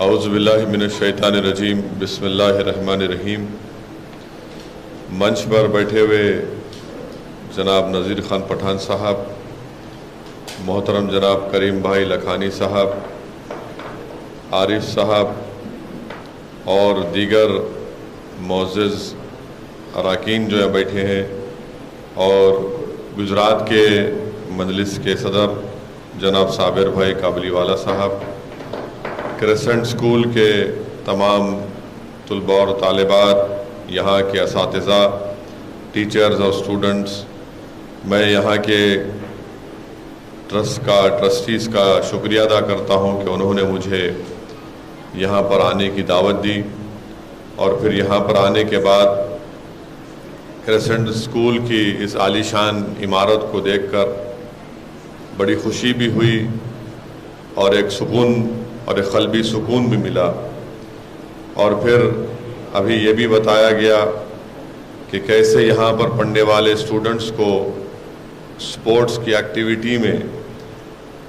اعوذ باللہ من الشیطان الرجیم، بسم اللہ الرحمن الرحیم۔ منچ پر بیٹھے ہوئے جناب نذیر خان پٹھان صاحب، محترم جناب کریم بھائی لکھانی صاحب، عارف صاحب اور دیگر معزز اراکین جو ہیں بیٹھے ہیں، اور گجرات کے مجلس کے صدر جناب صابر بھائی کابلی والا صاحب، کریسنٹ اسکول کے تمام طلباء اور طالبات، یہاں کے اساتذہ، ٹیچرز اور اسٹوڈنٹس، میں یہاں کے ٹرسٹیز کا شکریہ ادا کرتا ہوں کہ انہوں نے مجھے یہاں پر آنے کی دعوت دی، اور پھر یہاں پر آنے کے بعد کریسنٹ اسکول کی اس عالی شان عمارت کو دیکھ کر بڑی خوشی بھی ہوئی، اور ایک سکون اور ایک قلبی سکون بھی ملا۔ اور پھر ابھی یہ بھی بتایا گیا کہ کیسے یہاں پر پڑھنے والے اسٹوڈنٹس کو سپورٹس کی ایکٹیویٹی میں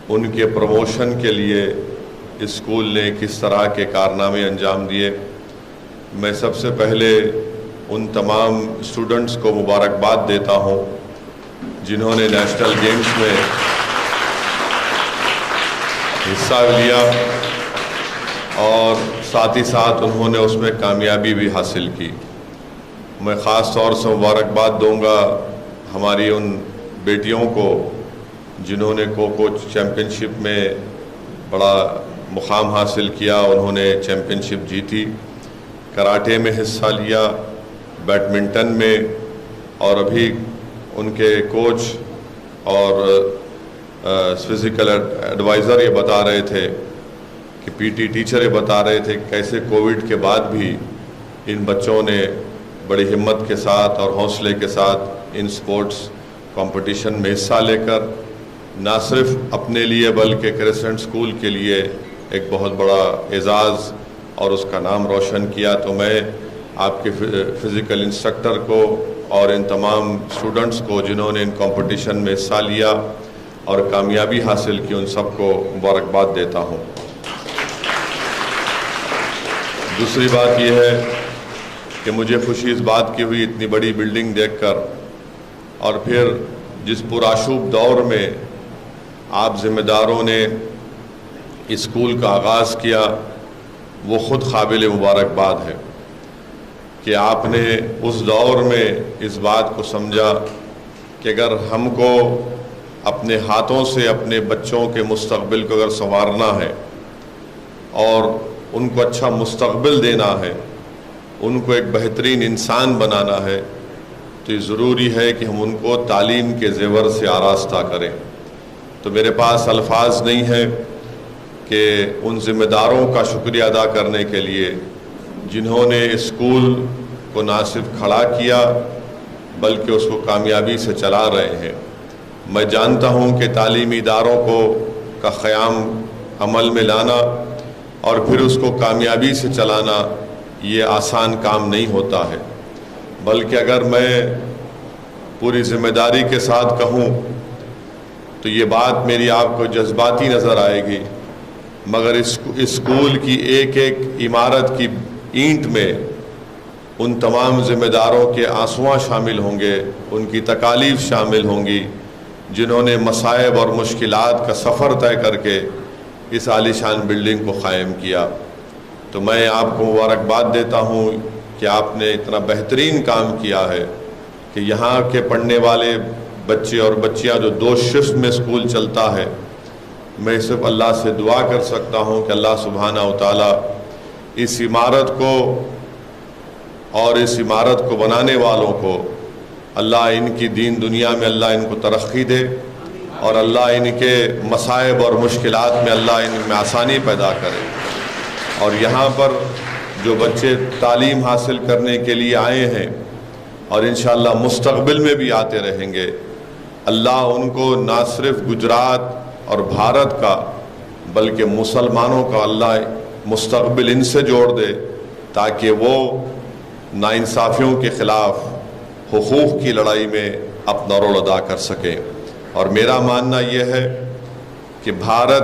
ان کے پروموشن کے لیے اسکول نے کس طرح کے کارنامے انجام دیے۔ میں سب سے پہلے ان تمام اسٹوڈنٹس کو مبارکباد دیتا ہوں جنہوں نے نیشنل گیمز میں حصہ لیا، اور ساتھ ہی ساتھ انہوں نے اس میں کامیابی بھی حاصل کی۔ میں خاص طور سے مبارکباد دوں گا ہماری ان بیٹیوں کو جنہوں نے کوکو چیمپئن شپ میں بڑا مقام حاصل کیا، انہوں نے چیمپئن شپ جیتی، کراٹے میں حصہ لیا، بیڈمنٹن میں، اور ابھی ان کے کوچ اور فزیکل ایڈوائزر یہ بتا رہے تھے کہ پی ٹی ٹیچر یہ بتا رہے تھے کہ کیسے کووڈ کے بعد بھی ان بچوں نے بڑی ہمت کے ساتھ اور حوصلے کے ساتھ ان سپورٹس کمپٹیشن میں حصہ لے کر نہ صرف اپنے لیے بلکہ کریسنٹ اسکول کے لیے ایک بہت بڑا اعزاز اور اس کا نام روشن کیا۔ تو میں آپ کے فزیکل انسٹرکٹر کو اور ان تمام اسٹوڈنٹس کو جنہوں نے ان کمپٹیشن میں حصہ لیا اور کامیابی حاصل کی، ان سب کو مبارکباد دیتا ہوں۔ دوسری بات یہ ہے کہ مجھے خوشی اس بات کی ہوئی اتنی بڑی بلڈنگ دیکھ کر، اور پھر جس پرآشوب دور میں آپ ذمہ داروں نے اسکول کا آغاز کیا، وہ خود قابل مبارکباد ہے کہ آپ نے اس دور میں اس بات کو سمجھا کہ اگر ہم کو اپنے ہاتھوں سے اپنے بچوں کے مستقبل کو اگر سنوارنا ہے اور ان کو اچھا مستقبل دینا ہے، ان کو ایک بہترین انسان بنانا ہے، تو یہ ضروری ہے کہ ہم ان کو تعلیم کے زیور سے آراستہ کریں۔ تو میرے پاس الفاظ نہیں ہیں کہ ان ذمہ داروں کا شکریہ ادا کرنے کے لیے جنہوں نے اسکول کو نہ صرف کھڑا کیا بلکہ اس کو کامیابی سے چلا رہے ہیں۔ میں جانتا ہوں کہ تعلیمی اداروں کا قیام عمل میں لانا اور پھر اس کو کامیابی سے چلانا یہ آسان کام نہیں ہوتا ہے، بلکہ اگر میں پوری ذمہ داری کے ساتھ کہوں تو یہ بات میری آپ کو جذباتی نظر آئے گی، مگر اسکول کی ایک ایک عمارت کی اینٹ میں ان تمام ذمہ داروں کے آنسواں شامل ہوں گے، ان کی تکالیف شامل ہوں گی جنہوں نے مصائب اور مشکلات کا سفر طے کر کے اس عالی شان بلڈنگ کو قائم کیا۔ تو میں آپ کو مبارکباد دیتا ہوں کہ آپ نے اتنا بہترین کام کیا ہے کہ یہاں کے پڑھنے والے بچے اور بچیاں جو 2 شفٹ میں اسکول چلتا ہے، میں صرف اللہ سے دعا کر سکتا ہوں کہ اللہ سبحانہ و تعالیٰ اس عمارت کو اور اس عمارت کو بنانے والوں کو اللہ ان کی دین دنیا میں اللہ ان کو ترقی دے، اور اللہ ان کے مصائب اور مشکلات میں اللہ ان میں آسانی پیدا کرے۔ اور یہاں پر جو بچے تعلیم حاصل کرنے کے لیے آئے ہیں اور انشاءاللہ مستقبل میں بھی آتے رہیں گے، اللہ ان کو نہ صرف گجرات اور بھارت کا بلکہ مسلمانوں کا اللہ مستقبل ان سے جوڑ دے تاکہ وہ ناانصافیوں کے خلاف حقوق کی لڑائی میں اپنا رول ادا کر سکیں۔ اور میرا ماننا یہ ہے کہ بھارت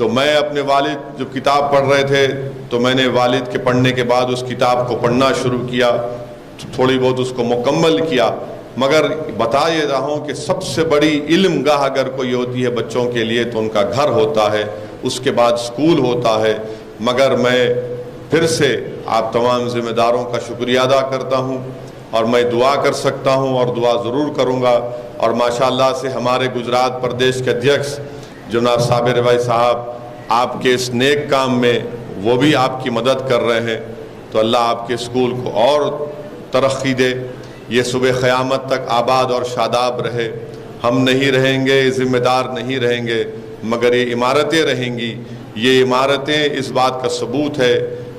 تو میں اپنے والد جو کتاب پڑھ رہے تھے تو میں نے والد کے پڑھنے کے بعد اس کتاب کو پڑھنا شروع کیا، تھوڑی بہت اس کو مکمل کیا، مگر بتا یہ رہا ہوں کہ سب سے بڑی علم گاہ اگر کوئی ہوتی ہے بچوں کے لیے تو ان کا گھر ہوتا ہے، اس کے بعد اسکول ہوتا ہے۔ مگر میں پھر سے آپ تمام ذمہ داروں کا شکریہ ادا کرتا ہوں، اور میں دعا کر سکتا ہوں اور دعا ضرور کروں گا، اور ماشاءاللہ سے ہمارے گجرات پردیش کے ادھیکش جناب صابر بھائی صاحب آپ کے اس نیک کام میں وہ بھی آپ کی مدد کر رہے ہیں، تو اللہ آپ کے اسکول کو اور ترقی دے، یہ صبح قیامت تک آباد اور شاداب رہے۔ ہم نہیں رہیں گے، ذمہ دار نہیں رہیں گے، مگر یہ عمارتیں رہیں گی۔ یہ عمارتیں اس بات کا ثبوت ہے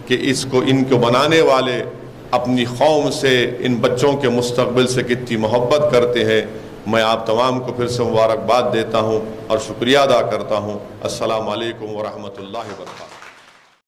کہ ان کو بنانے والے اپنی قوم سے، ان بچوں کے مستقبل سے کتنی محبت کرتے ہیں۔ میں آپ تمام کو پھر سے مبارکباد دیتا ہوں اور شکریہ ادا کرتا ہوں۔ السلام علیکم ورحمۃ اللہ وبرکاتہ۔